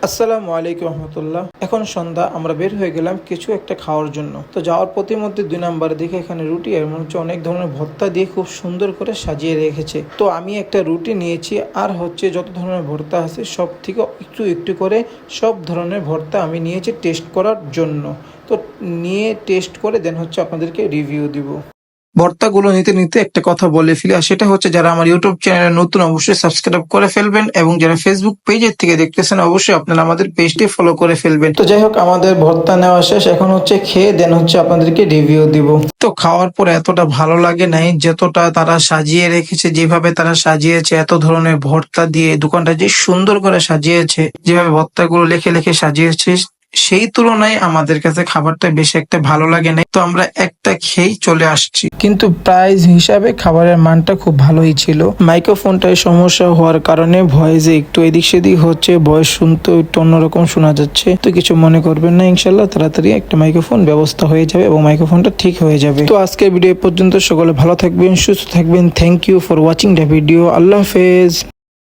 আসসালামু আলাইকুম রহমতুল্লাহ। এখন সন্ধ্যা, আমরা বের হয়ে গেলাম কিছু একটা খাওয়ার জন্য। তো যাওয়ার প্রতিমধ্যে 2 নাম্বার দেখে এখানে রুটি আর মনে হচ্ছে অনেক ধরনের ভর্তা দিয়ে খুব সুন্দর করে সাজিয়ে রেখেছে। তো আমি একটা রুটি নিয়েছি, আর হচ্ছে যত ধরনের ভর্তা আছে সব থেকে একটু একটু করে সব ধরনের ভর্তা আমি নিয়েছি টেস্ট করার জন্য। তো নিয়ে টেস্ট করে দেন হচ্ছে আপনাদেরকে রিভিউ দিব। ভর্তাগুলো নিতে নিতে একটা কথা বলে ফেলি, আর সেটা হচ্ছে যারা আমার ইউটিউব চ্যানেলে নতুন অবশ্যই সাবস্ক্রাইব করে ফেলবেন, এবং যারা ফেসবুক পেজের থেকে দেখতেছেন অবশ্যই আপনারা আমাদের পেজটি ফলো করে ফেলবেন। তো যাই হোক, আমাদের ভর্তা নেওয়া শেষ, এখন হচ্ছে খেয়ে দেন হচ্ছে আপনাদেরকে রিভিউ দিব। তো খাওয়ার পর এতটা ভালো লাগে নাই যতটা তারা সাজিয়ে রেখেছে, যেভাবে তারা সাজিয়েছে এত ধরনের ভর্তা দিয়ে দোকানটা যে সুন্দর করে সাজিয়েছে, যেভাবে ভর্তাগুলো লেখে লেখে সাজিয়েছে, সেই তুলনায় আমাদের কাছে খাবারটা বেশি একটা ভালো লাগে নাই। তো আমরা একটা খেয়েই চলে আসছি, কিন্তু প্রাইস হিসাবে খাবারের মানটা খুব ভালোই ছিল। মাইক্রোফোনটায় সমস্যা হওয়ার কারণে ভয়েসে একটু এদিক সেদিক হচ্ছে, ভয়েস শুনতে একটু অন্যরকম শোনা যাচ্ছে। তো কিছু মনে করবেন না, ইনশাল্লাহ তাড়াতাড়ি একটা মাইক্রোফোন ব্যবস্থা হয়ে যাবে এবং মাইক্রোফোনটা ঠিক হয়ে যাবে। তো আজকের ভিডিও পর্যন্ত, সকলে ভালো থাকবেন, সুস্থ থাকবেন। Thank you for watching the video. আল্লাহ হাফেজ।